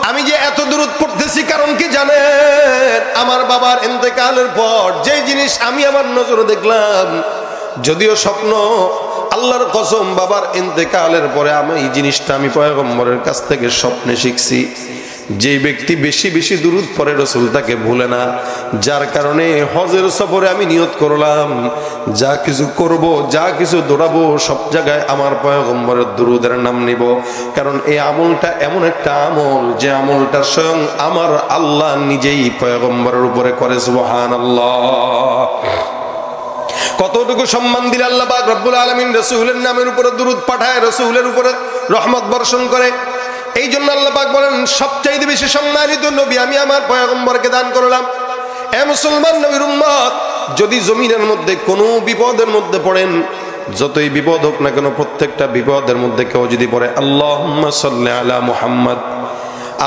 আমি যে এত দূরত পড়তেছি কারণ কি জানেন? আমার বাবার ইন্তেকালের পর যে জিনিস আমি আমার নজরে দেখলাম, যদিও স্বপ্ন, আল্লাহর কসম বাবার ইন্তেকালের পরে আমি এই জিনিসটা আমি পয়গম্বরের কাছ থেকে স্বপ্নে শিখছি। যে ব্যক্তি বেশি বেশি দুরূদ পড়ে রাসূল তাকে ভুলে না। যার কারণে হজের সফরে আমি নিয়ত করলাম, যা কিছু করব, যা কিছু দৌড়াবো, সব জায়গায় আমার পয়গম্বরের দুরূদের নাম নিব। কারণ এই আমলটা এমন একটা আমল, যে আমলটা স্বয়ং আমার আল্লাহ নিজেই পয়গম্বরের উপরে করে। সুবহানাল্লাহ। কতটুকু সম্মান দিলে আল্লাহ পাক রব্বুল আলামিন রাসূলের নামের উপরে দুরূদ পাঠায়, রাসূলের উপরে রহমত বর্ষণ করে। এই জন্য আল্লাহ পাক বলেন, সবচাইতে বেশি সম্মানিত নবী আমি আমার পয়গম্বরকে দান করলাম। এ মুসলমান নবীর উম্মত, যদি জমিনের মধ্যে কোনো বিপদের মধ্যে পড়েন, যতই বিপদ হোক না কেন, প্রত্যেকটা বিপদের মধ্যে কেউ যদি পড়ে আল্লাহুম্মা সাল্লি আলা মুহাম্মদ,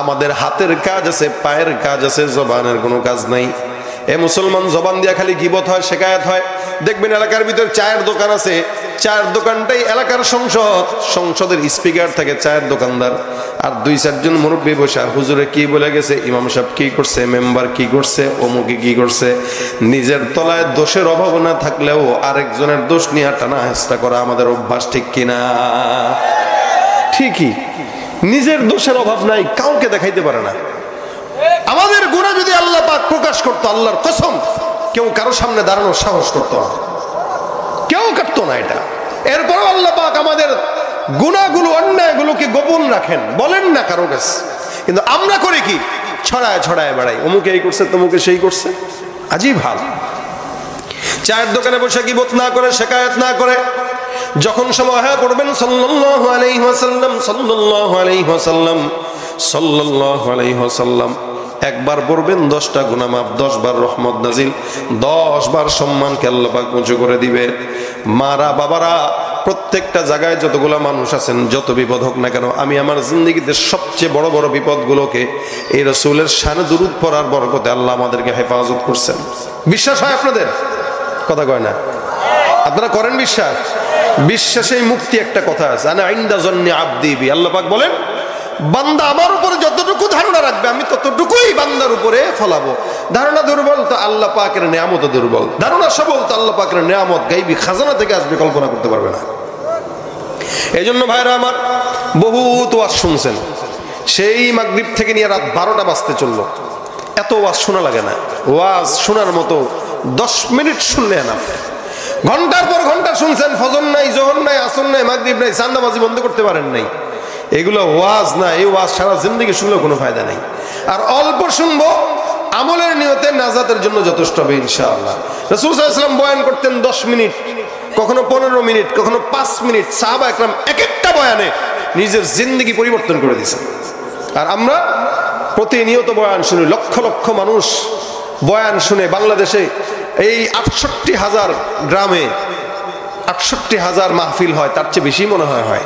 আমাদের হাতের কাজ আছে, পায়ের কাজ আছে, জবানের কোনো কাজ নাই। এ মুসলমান, জবান দিয়া খালি গীবত হয়, শিকায়াত হয়। দেখবেন এলাকার ভিতর চায়ের দোকান আছে, চায়ের দোকানটাই এলাকার সংসদ, সংসদের স্পিকার থাকে চায়ের দোকানদার, আর দুই চারজন মুরব্বী বসে, হুজুরে কি বলে গেছে, ইমাম সাহেব কি করছে, মেম্বার কি করছে, অমুকে কি করছে। নিজের তলায় দোষের অভাব না থাকলেও আরেকজনের দোষ নিয়ে টানা হেঁচড়া করা আমাদের অভ্যাস, ঠিক কিনা? ঠিকই, নিজের দোষের অভাব নাই, কাউকে দেখাইতে পারে না। আমাদের গুনাহ যদি আল্লাহ পাক প্রকাশ করতো, আল্লাহর কসম কেউ কারো সামনে দাঁড়ানোর সাহস করতো না, কেউ করতো না এটা। এরপরও আল্লাহ পাক আমাদের গুনাহগুলো, অন্যায়গুলোকে গোপন রাখেন, বলেন না কারো কাছে। কিন্তু আমরা করি কি, ছড়ায় ছড়ায় বেড়াই, অমুকে এই করছে, তমুকে সেই করছে। আজীব হাল। চায়ের দোকানে বসে গীবত না করে, শিকায়াত না করে, যখন সময় হয়ে পড়বেন সাল্লাল্লাহু আলাইহি ওয়াসাল্লাম, সাল্লাল্লাহু আলাইহি ওয়াসাল্লাম, সাল্লাল্লাহু আলাইহি ওয়াসাল্লাম, একবার পড়বেন 10টা গুনাহ মাফ, 10 বার রহমত নাজিল, 10 বার সম্মানকে আল্লাহ পাক উঁচু করে দিবে। মারা বাবারা, প্রত্যেকটা জায়গায় যতগুলা মানুষ আছেন, যত বিপদ হোক না কেন, আমি আমার জিন্দগিতে সবচেয়ে বড় বড় বিপদগুলোকে এই রাসূলের শানে দুরূদ পড়ার বরকতে আল্লাহ আমাদেরকে হেফাজত করছেন। বিশ্বাস হয় আপনাদের? কথা কয় না? আপনারা করেন বিশ্বাস? বিশ্বাসেই মুক্তি একটা কথা আছে, আনা ইনদা জন্নি আবদি বি। আল্লাহ পাক বলেন, বান্দা আমার উপরে যতটুকু ধারণা রাখবে, আমি ততটুকুই বান্দার উপরে ফলাবো। ধারণা দুর্বল তো আল্লাহ পাকের নিয়ামত দুর্বল, ধারণা সবল তো আল্লাহ পাকের নিয়ামত গাইবি খাজানা থেকে আসবে, কল্পনা করতে পারবে না। এই জন্য ভাইরা আমার, বহুত ওয়াজ শুনছেন, সেই মাগরিব থেকে নিয়ে রাত 12টা বাজতে চললো, এত ওয়াজ শোনা লাগে না। ওয়াজ শোনার মতো 10 মিনিট শুনলে না, ঘন্টার পর ঘন্টা শুনছেন, ফজর নাই, জোহর নাই, আসর নাই, মাগরিব নাই, চার নামাজি বন্ধ করতে পারেন নাই। এগুলো ওয়াজ না, এই ওয়াজ সারা জিন্দগি শুনলেও কোনো ফায়দা নেই। আর অল্প শুনবো, আমলের নিয়তে নাজাতের জন্য যথেষ্ট হবে ইনশাআল্লাহ। রাসূল সাল্লাল্লাহু আলাইহি ওয়াসাল্লাম বয়ান করতেন 10 মিনিট, কখনো 15 মিনিট, কখনো 5 মিনিট। সাহাবা একরাম এক একটা বয়ানে নিজের জিন্দগি পরিবর্তন করে দিয়েছেন। আর আমরা প্রতিনিয়ত বয়ান শুনি, লক্ষ লক্ষ মানুষ বয়ান শুনে। বাংলাদেশে এই 68,000 গ্রামে 68,000 মাহফিল হয়, তার চেয়ে বেশি মনে হয়।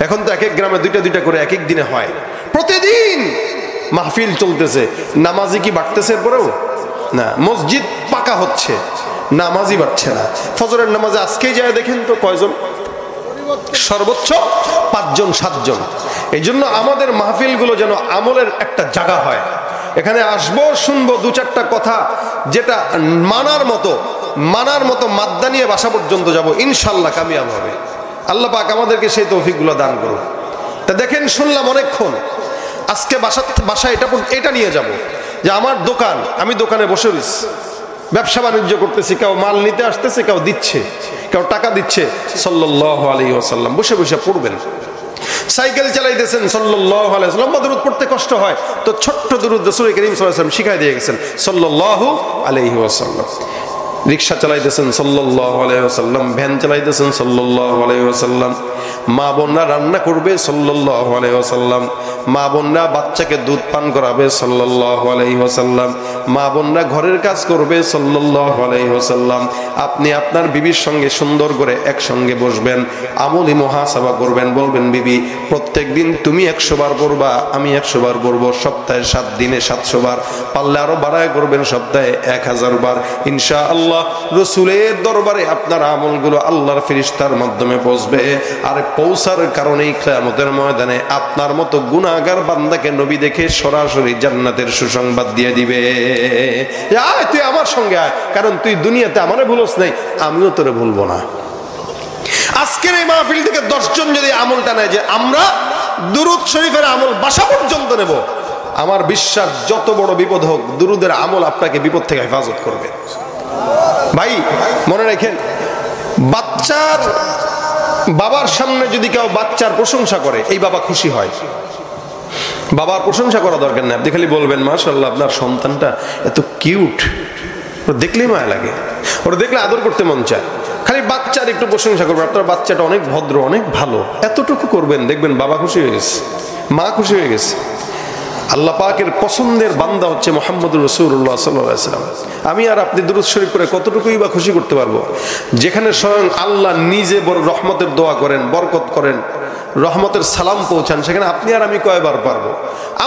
এখন তো এক এক গ্রামে 2টা করে এক এক দিনে হয়, প্রতিদিন মাহফিল চলতেছে। নামাজি কি বাড়তেছে? এরপরেও না, মসজিদ পাকা হচ্ছে, নামাজি বাড়ছে না। ফজরের নামাজে আজকেই যায় দেখেন তো কয়জন, সর্বোচ্চ 5 জন 7 জন। এই জন্য আমাদের মাহফিলগুলো যেন আমলের একটা জায়গা হয়। এখানে আসবো, শুনবো 2-4টা কথা, যেটা মানার মতো মাদ্দা নিয়ে বাসা পর্যন্ত যাব, ইনশাল্লাহ কামিয়াব হবে। আল্লাহ পাক আমাদেরকে সেই তৌফিকগুলো দান করুন। তা দেখেন, শুনলাম অনেকক্ষণ, আজকে বাসা এটা নিয়ে যাব যে আমার দোকান, আমি দোকানে বসে রয়েছি, ব্যবসা বাণিজ্য করতেছি, কেউ মাল নিতে আসতেছে, কেউ দিচ্ছে, কেউ টাকা দিচ্ছে। সাল্লাল্লাহু আলাইহি ওয়াসাল্লাম বসে বসে পড়বেন, সাইকেল চালাইতেছেন সাল্লাল্লাহু আলাইহি ওয়াসাল্লাম, লম্বা দুরূদ পড়তে কষ্ট হয়, তো ছোট্ট দুরূদ রাসূল করিম সাল্লাল্লাহু আলাইহি ওয়াসাল্লাম শিখাই দিয়ে গেছেন সাল্লাল্লাহু আলাইহি ওয়াসাল্লাম। রিকশা চালাইতেছেন সাল্লাল্লাহু আলাইহি ওয়াসাল্লাম, ভ্যান চালাইতেছেন সাল্লাল্লাহু আলাইহি ওয়াসাল্লাম, মা বোনরা রান্না করবে সাল্লাল্লাহু আলাইহি ওয়াসাল্লাম, মা বোনরা বাচ্চাকে দুধ পান করাবে সাল্লাল্লাহু আলাইহি ওয়াসাল্লাম, মা বোনরা ঘরের কাজ করবে সাল্লাল্লাহু আলাইহি ওয়াসাল্লাম। আপনি আপনার বিবির সঙ্গে সুন্দর করে একসঙ্গে বসবেন, আমলি মুহাসাবা করবেন, বলবেন বিবি প্রত্যেকদিন তুমি 100 বার পড়বা, আমি 100 বার পড়বো, সপ্তাহে 7 দিনে 700 বার, পারলে আরো বাড়ায় করবেন সপ্তাহে 1000 বার। ইনশাআল্লাহ রাসূলের দরবারে আপনার আমলগুলো আল্লাহর ফেরেশতার মাধ্যমে পৌঁছবে, আর পৌঁছার কারণেই কিয়ামতের ময়দানে আপনার মতো গুনাহগার বান্দাকে নবী দেখে সরাসরি জান্নাতের সুসংবাদ দিয়ে দিবে। আয় তুই আমার সঙ্গে আয়, কারণ তুই দুনিয়াতে আমারে ভুলস নাই, আমিও তোরে ভুলবো না। আজকের এই মাহফিল থেকে 10 জন যদি আমলটা নেয় যে আমরা দুরূদ শরীফের আমল বাসা পর্যন্ত নেব, আমার বিশ্বাস যত বড় বিপদ হোক দুরূদের আমল আপনাকে বিপদ থেকে হেফাজত করবে। ভাই মনে রাখেন, বাচ্চার বাবার সামনে যদি কেউ বাচ্চার প্রশংসা করে, এই বাবা খুশি হয়। বাবার প্রশংসা করা দরকার নেই, আপনি খালি বলবেন মাশাআল্লাহ আপনার সন্তানটা এত কিউট, ওর দেখলেই মায়া লাগে, ওর দেখলে আদর করতে মন চায়। খালি বাচ্চার একটু প্রশংসা করবেন, আপনার বাচ্চাটা অনেক ভদ্র, অনেক ভালো, এতটুকু করবেন, দেখবেন বাবা খুশি হয়ে গেছে, মা খুশি হয়ে গেছে। আল্লাহ পাকের পছন্দের বান্দা হচ্ছে মুহাম্মদুর রাসূলুল্লাহ সাল্লাল্লাহু আলাইহি ওয়াসাল্লাম। আমি আর আপনি দুরূদ শরীফ করে কতটুকুই বা খুশি করতে পারবো? যেখানে স্বয়ং আল্লাহ নিজে বড় রহমতের দোয়া করেন, বরকত করেন, রহমতের সালাম পৌঁছান, সেখানে আপনি আর আমি কয়বার পারবো?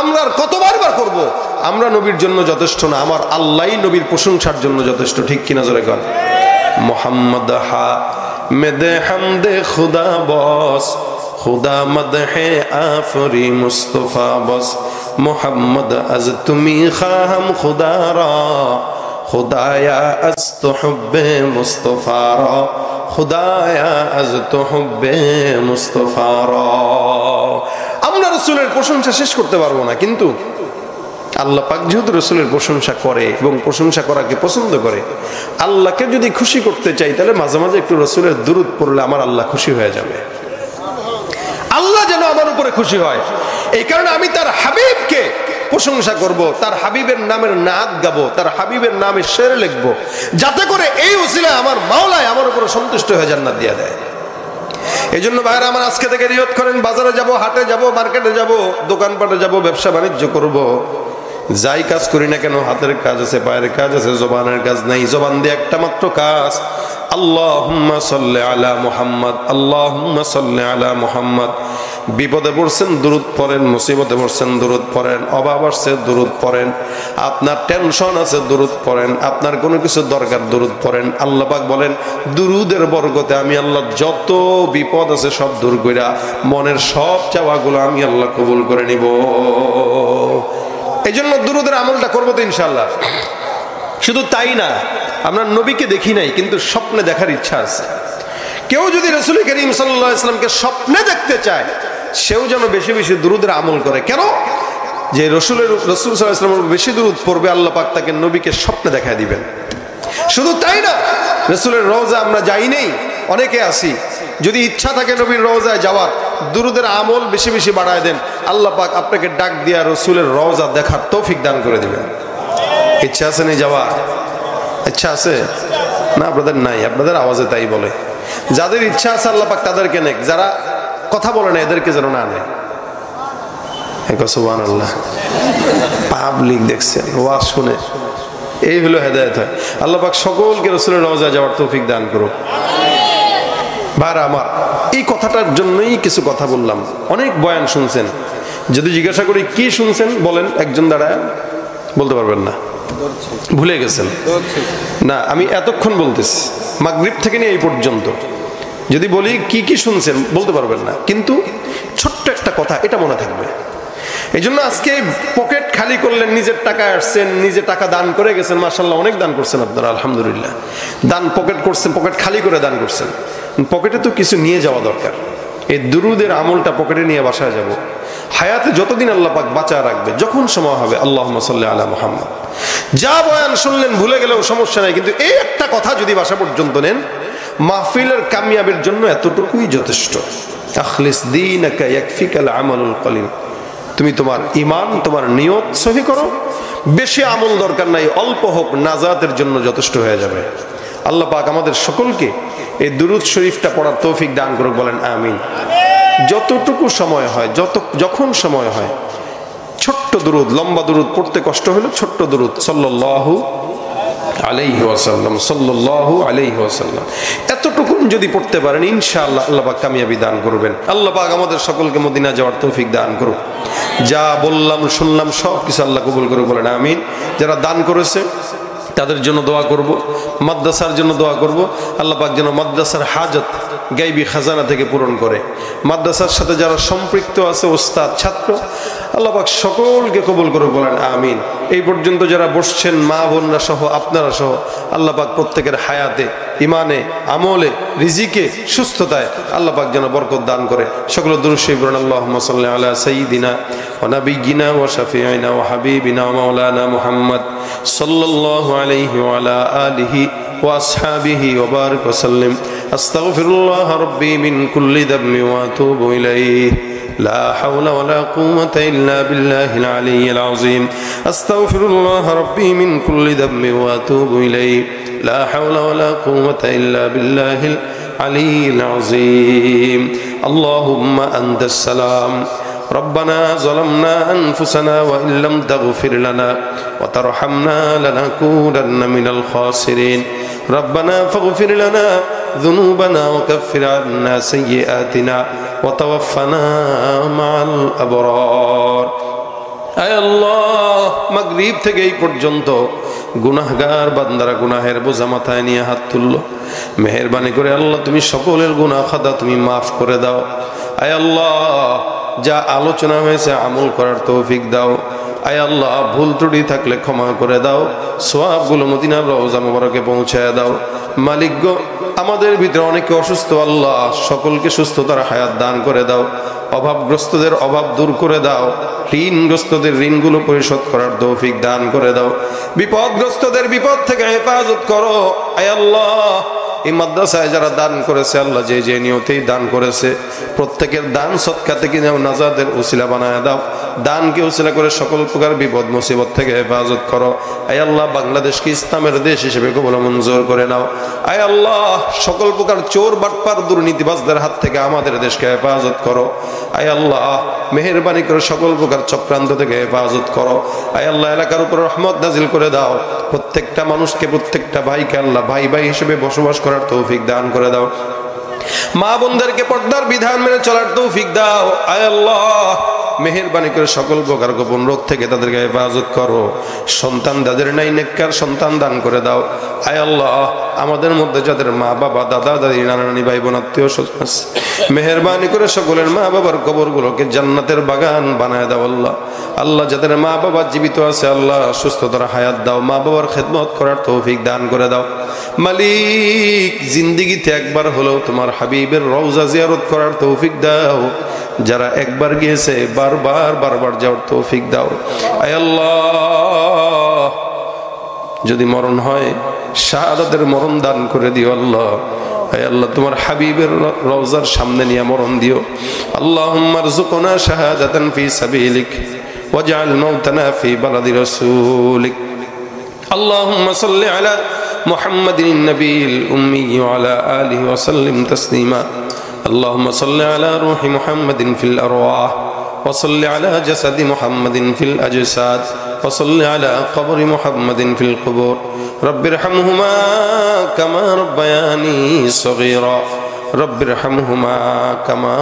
আমরা আর কতবার করবো? আমরা নবীর জন্য যথেষ্ট না, আমার আল্লাহই নবীর প্রশংসার জন্য যথেষ্ট। ঠিক কিনা জোরে কর। মুহাম্মদ হা মেদে হামদে খুদা বস, খুদা মদহে আফরি মুস্তফা বস, মোহাম্মদ আজ তুমি খাহাম খুদা রা, খুদায়া আজ তো হুব্বে মুস্তফা রা, খুদায়া আজ তো হুব্বে মুস্তফা রা। আমরা রাসূলের প্রশংসা শেষ করতে পারবো না, কিন্তু আল্লাহ পাক যেহেতু রাসূলের প্রশংসা করে এবং প্রশংসা করাকে পছন্দ করে, আল্লাহকে যদি খুশি করতে চাই তাহলে মাঝে মাঝে একটু রাসূলের দুরূদ পড়লে আমার আল্লাহ খুশি হয়ে যাবে। আল্লাহ যেন আমার উপরে খুশি হয়, এই কারণে আমি তার হাবিবকে প্রশংসা করব, তার হাবিবের নামের নাত গাবো, তার হাবিবের নামে শের লিখবো, যাতে করে এই ওসিলায় আমার মাওলায় আমার উপরে সন্তুষ্ট হয়ে জান্নাত দিয়ে দেয়। এই জন্য ভাইরা আমার আজকে থেকে নিয়ত করেন, বাজারে যাব, হাটে যাব, মার্কেটে যাব, দোকানপাটে যাব, ব্যবসা বাণিজ্য করব, যাই কাজ করি না কেন হাতের কাজ আছে, পায়ের কাজ আছে, জবানের কাজ নাই। জবান দিয়ে একটা মাত্র কাজ, আল্লাহুম্মা সাল্লি আলা মুহাম্মদ, আল্লাহুম্মা সাল্লি আলা মুহাম্মদ। বিপদে পড়ছেন দুরূদ পড়েন, মুসিবতে পড়ছেন দুরূদ পড়েন, অভাব আসছে দুরূদ পড়েন, আপনার টেনশন আছে দুরূদ পড়েন, আপনার কোনো কিছু দরকার দুরূদ পড়েন। আল্লাহ পাক বলেন দুরূদের বরকতে আমি আল্লাহ যত বিপদ আছে সব দূর কইরা মনের সব চাওয়াগুলো আমি আল্লাহ কবুল করে নিব। এই জন্য দুরূদের আমলটা করবো তো ইনশাআল্লাহ। শুধু তাই না, আমরা নবীকে দেখি নাই, কিন্তু স্বপ্নে দেখার ইচ্ছা আছে। কেউ যদি রাসূল করিম সাল্লাল্লাহু আলাইহি ওয়াসাল্লামকে স্বপ্নে দেখতে চায়, সেও যেন বেশি বেশি দুরূদের আমল করে। কেন? যে রাসূল সাল্লাল্লাহু আলাইহি ওয়াসাল্লামের বেশি দুরূদ পড়বে, আল্লাহ পাক তাকে নবীকে স্বপ্নে দেখায় দিবেন। শুধু তাই না, রাসূলের রওজা আমরা যাই নেই, অনেকে আসি, যদি ইচ্ছা থাকে নবীর রওজায় যাওয়ার, দুরূদের আমল বেশি বেশি বাড়ায় দেন, আল্লাহ পাক আপনাকে ডাক দিয়া রাসূলের রওজা দেখার তৌফিক দান করে দিবেন। ইচ্ছা আছে না যাওয়ার? ইচ্ছা আছে না? আপনাদের নাই, আপনাদের আওয়াজে তাই বলে। যাদের ইচ্ছা আছে আল্লাহ পাক তাদেরকে নেক, যারা কথা বলে না এদেরকে যেন না নেয়। সুবহানাল্লাহ। পাবলিক দেখছেন ওয়াজ শুনে, এই হলো হেদায়েত হয়। আল্লাহ পাক সকলকে রাসূলের রওজায় যাওয়ার তৌফিক দান করুক। ভাইরা আমার, এই কথাটার জন্যই কিছু কথা বললাম। অনেক বয়ান শুনছেন, যদি জিজ্ঞাসা করি কি শুনছেন বলেন, একজন দাঁড়ায় বলতে পারবেন না, ভুলে গেছেন না। আমি এতক্ষণ বলতেছি, মাগরিব থেকে নিয়ে এই পর্যন্ত, যদি বলি কি কি শুনছেন বলতে পারবেন না, কিন্তু ছোট্ট একটা কথা এটা মনে থাকবে। এই জন্য আজকে পকেট খালি করলেন, নিজের টাকা আসছেন, নিজে টাকা দান করে গেছেন, মাশাআল্লাহ অনেক দান করছেন আপনারা, আলহামদুলিল্লাহ। দান পকেট করছেন, পকেট খালি করে দান করছেন, পকেটে তো কিছু নিয়ে যাওয়া দরকার। এই দুরূদের আমলটা পকেটে নিয়ে বাসায় যাব, হায়াতে যতদিন আল্লাহ পাক বাঁচা রাখবে, যখন সময় হবে আল্লাহুম্মা সাল্লি আলা মুহাম্মদ। যা বয়ান শুনলেন ভুলে গেলেও সমস্যা নাই, কিন্তু এই একটা কথা যদি বাসা পর্যন্ত নেন, মাহফিলের কামিয়াবের জন্য এতটুকুই যথেষ্ট। আখলিস দীনাকা ইয়াকফিকাল আমালুল কলিল। তুমি তোমার ঈমান, তোমার নিয়ত সহি করো, বেশি আমল দরকার নাই, অল্প হোক, নাজাতের জন্য যথেষ্ট হয়ে যাবে। আল্লাহ পাক আমাদের সকলকে এই দুরূদ শরীফটা পড়ার তৌফিক দান করুক, বলেন আমিন। যতটুকু সময় হয়, যখন সময় হয়, ছোট্ট দুরূদ, লম্বা দুরূদ পড়তে কষ্ট হলে ছোট্ট দুরূদ সাল্লাল্লাহু আলাইহি ওয়াসাল্লাম, সাল্লাল্লাহু আলাইহি ওয়াসাল্লাম, এতটুকু যদি পড়তে পারেন ইনশাআল্লাহ আল্লাহ পাক কামিয়াবি দান করবেন। আল্লাহ পাক আমাদের সকলকে মদিনা যাওয়ার তৌফিক দান করুক। যা বললাম শুনলাম সব কিছু আল্লাহ কবুল করুক, বলেন আমিন। যারা দান করেছে তাদের জন্য দোয়া করব, মাদ্রাসার জন্য দোয়া করব, আল্লাহ পাক যেন মাদ্রাসার হাজত গায়বী খাজানা থেকে পূরণ করে। মাদ্রাসার সাথে যারা সম্পৃক্ত আছে, ওস্তাদ, ছাত্র, আল্লাহ পাক সকলকে কবুল করুক, বলেন আমিন। এই পর্যন্ত যারা বসছেন, মা বোনরা সহ, আপনারা সহ, আল্লাহ পাক প্রত্যেকের হায়াতে, ইমানে, আমলে, রিজিকে, সুস্থতায় আল্লাহ পাক যেন বরকত দান করে। সকল দুরূদ শরীফ পড়ুন। আল্লাহুম্মা সাল্লি আলা সাইয়্যিদিনা ওয়া নাবিয়্যিনা ওয়া শাফিঈনা ওয়া হাবিবিনা ওয়া মাওলানা মুহাম্মদ সাল্লাল্লাহু আলাইহি ওয়া আলা আলিহি ওয়া আসহাবিহি ওয়া বারিক ওয়া সাল্লিম। আস্তাগফিরুল্লাহ রাব্বি মিন কুল্লি যামবি ওয়া আতুবু ইলাইহি। لا حول ولا قوة إلا بالله العلي العظيم. أستغفر الله ربي من كل ذنب وأتوب إليه. لا حول ولا قوة إلا بالله العلي العظيم. اللهم أنت السلام. ربنا ظلمنا أنفسنا وإن لم تغفر لنا وترحمنا لنكونن من الخاسرين. ربنا فاغفر لنا ذنوبنا وكفر عنا سيئاتنا وتوفنا مع الأبرار. আয় আল্লাহ, মাগরিব থেকে এই পর্যন্ত গুনাহগার বান্দারা গুনাহের বোঝা মাথায় নিয়ে হাত তুললো। মেহেরবানি করে আল্লাহ তুমি সকলের গুনাহ খাতা তুমি মাফ করে দাও। আয় আল্লাহ, যা আলোচনা হয়েছে আমল করার তৌফিক দাও। আয় আল্লাহ, ভুল ত্রুটি থাকলে ক্ষমা করে দাও। সওয়াবগুলো মদিনার রওজা মোবারকে পৌঁছায় দাও। মালিক গো, আমাদের ভিতরে অনেকে অসুস্থ, আল্লাহ সকলকে সুস্থতার হায়াত দান করে দাও। অভাবগ্রস্তদের অভাব দূর করে দাও। ঋণগ্রস্তদের ঋণগুলো পরিশোধ করার তৌফিক দান করে দাও। বিপদগ্রস্তদের বিপদ থেকে হেফাজত করো। আয় আল্লাহ, এই মাদ্রাসায় যারা দান করেছে, আল্লাহ যে যে নিয়তেই দান করেছে, প্রত্যেকের দান সদকা থেকে যেন নাজাতের উসিলা বানায় দাও। দানকে উসিলা করে সকল প্রকার বিপদ মুসিবত থেকে হেফাজত করো। আয় আল্লাহ, বাংলাদেশকে ইসলামের দেশ হিসেবে কবুল মঞ্জুর করে নাও। আয় আল্লাহ, সকল প্রকার চোর বাটপার দুর্নীতিবাজদের হাত থেকে আমাদের দেশকে হেফাজত করো। আয় আল্লাহ, মেহেরবানি করে সকল প্রকার চক্রান্ত থেকে হেফাজত করো। আয় আল্লাহ, এলাকার উপর রহমত নাজিল করে দাও। প্রত্যেকটা মানুষকে, প্রত্যেকটা ভাইকে আল্লাহ ভাই ভাই হিসেবে বসবাস করার তৌফিক দান করে দাও। মা বোনদেরকে পর্দার বিধান মেনে চলার তৌফিক দাও। আয় আল্লাহ, মেহেরবানি করে সকল প্রকার গোপন রোগ থেকে তাদেরকে হেফাজত করো। সন্তান যাদের নাই, নেককার সন্তান দান করে দাও। আয় আল্লাহ, আমাদের মধ্যে যাদের মা বাবা, দাদা দাদি, নানা নানি, ভাই বোন, আত্মীয় স্বজন আছে, মেহেরবানি করে সকলের মা বাবার কবরগুলোকে জান্নাতের বাগান বানায় দাও। আল্লাহ আল্লাহ, যাদের মা বাবা জীবিত আছে, আল্লাহ সুস্থতার হায়াত দাও। মা বাবার খেদমত করার তৌফিক দান করে দাও। মালিক, জিন্দেগিতে একবার হলেও তোমার হাবিবের রওজা জিয়ারত করার তৌফিক দাও। যারা একবার গিয়েছে বারবার যাওয়ার তৌফিক দাও। আয় আল্লাহ, যদি মরণ হয় শাহাদাতের মরণ দান করে দিও। আল্লাহ আয় আল্লাহ, তোমার হাবিবের রওজার সামনে নিয়ে মরণ দিও। আল্লাহুম্মা রযুকনা শাহাদাতান ফি সাবিলিক ওয়াজআল মাউতানা ফি বালাদি রাসূলিক। আল্লাহুম্মা সাল্লি আলা মুহাম্মাদিন নবিয়িল উম্মি ওয়া আলা আলিহি ওয়া সাল্লিম তাসলিমা। اللهم صل على روح محمد في الأرواح وصل على جسد محمد في الأجساد وصل على قبر محمد في القبور. رب ارحمهما كما ربياني صغيرا. رب ارحمهما كما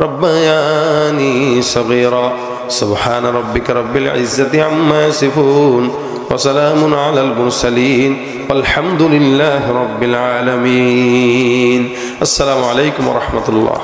ربياني صغيرا. سبحان ربك رب العزة عما يصفون وسلام على المرسلين والحمد لله رب العالمين. السلام عليكم ورحمة الله.